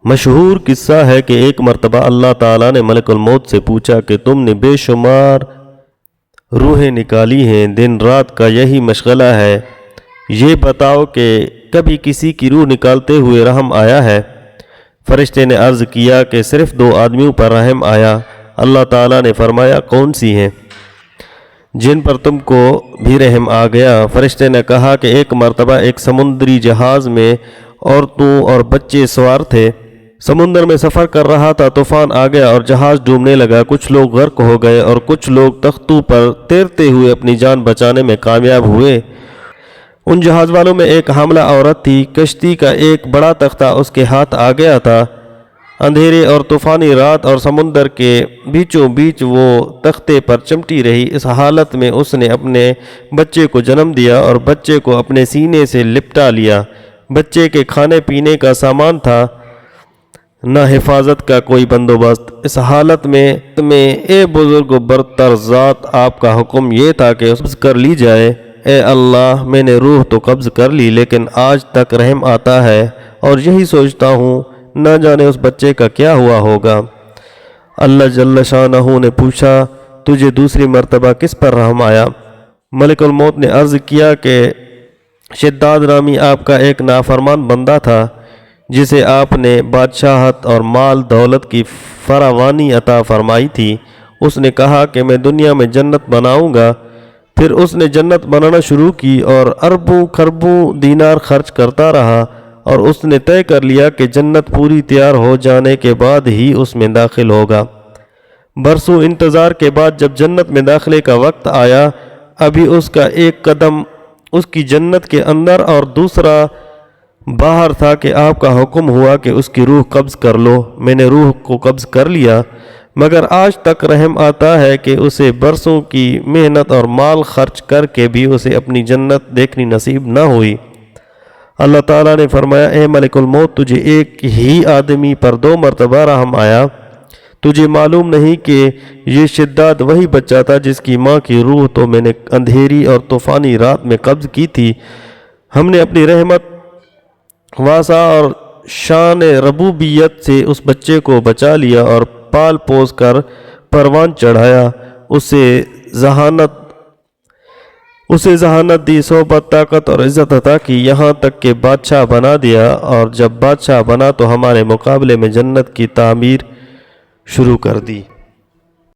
مشہور قصہ ہے کہ ایک مرتبہ اللہ تعالیٰ نے ملک الموت سے پوچھا کہ تم نے بے شمار روحیں نکالی ہیں، دن رات کا یہی مشغلہ ہے، یہ بتاؤ کہ کبھی کسی کی روح نکالتے ہوئے رحم آیا ہے؟ فرشتے نے عرض کیا کہ صرف 2 آدمیوں پر رحم آیا۔ اللہ تعالیٰ نے فرمایا کون سی ہیں جن پر تم کو بھی رحم آ گیا؟ فرشتے نے کہا کہ ایک مرتبہ ایک سمندری جہاز میں عورتوں اور بچے سوار تھے، سمندر میں سفر کر رہا تھا، طوفان آ گیا اور جہاز ڈوبنے لگا، کچھ لوگ غرق ہو گئے اور کچھ لوگ تختوں پر تیرتے ہوئے اپنی جان بچانے میں کامیاب ہوئے۔ ان جہاز والوں میں ایک حاملہ عورت تھی، کشتی کا ایک بڑا تختہ اس کے ہاتھ آ گیا تھا، اندھیرے اور طوفانی رات اور سمندر کے بیچوں بیچ وہ تختے پر چمٹی رہی۔ اس حالت میں اس نے اپنے بچے کو جنم دیا اور بچے کو اپنے سینے سے لپٹا لیا۔ بچے کے کھانے پینے کا سامان تھا، نہ حفاظت کا کوئی بندوبست۔ اس حالت میں اے بزرگ و برتر ذات، آپ کا حکم یہ تھا کہ اس قبض کر لی جائے۔ اے اللہ، میں نے روح تو قبض کر لی لیکن آج تک رحم آتا ہے اور یہی سوچتا ہوں نہ جانے اس بچے کا کیا ہوا ہوگا۔ اللہ جل شانہ نے پوچھا تجھے دوسری مرتبہ کس پر رحم آیا؟ ملک الموت نے عرض کیا کہ شداد نامی آپ کا ایک نافرمان بندہ تھا جسے آپ نے بادشاہت اور مال دولت کی فراوانی عطا فرمائی تھی۔ اس نے کہا کہ میں دنیا میں جنت بناؤں گا، پھر اس نے جنت بنانا شروع کی اور اربوں خربوں دینار خرچ کرتا رہا، اور اس نے طے کر لیا کہ جنت پوری تیار ہو جانے کے بعد ہی اس میں داخل ہوگا۔ برسوں انتظار کے بعد جب جنت میں داخلے کا وقت آیا، ابھی اس کا ایک قدم اس کی جنت کے اندر اور دوسرا باہر تھا کہ آپ کا حکم ہوا کہ اس کی روح قبض کر لو۔ میں نے روح کو قبض کر لیا، مگر آج تک رحم آتا ہے کہ اسے برسوں کی محنت اور مال خرچ کر کے بھی اسے اپنی جنت دیکھنی نصیب نہ ہوئی۔ اللہ تعالیٰ نے فرمایا اے ملک الموت، تجھے ایک ہی آدمی پر 2 مرتبہ رحم آیا۔ تجھے معلوم نہیں کہ یہ شداد وہی بچہ تھا جس کی ماں کی روح تو میں نے اندھیری اور طوفانی رات میں قبض کی تھی۔ ہم نے اپنی رحمت واسع اور شان ربوبیت سے اس بچے کو بچا لیا اور پال پوس کر پروان چڑھایا، اسے ذہانت دی، صحبت، طاقت اور عزت عطا کی، یہاں تک کہ بادشاہ بنا دیا، اور جب بادشاہ بنا تو ہمارے مقابلے میں جنت کی تعمیر شروع کر دی۔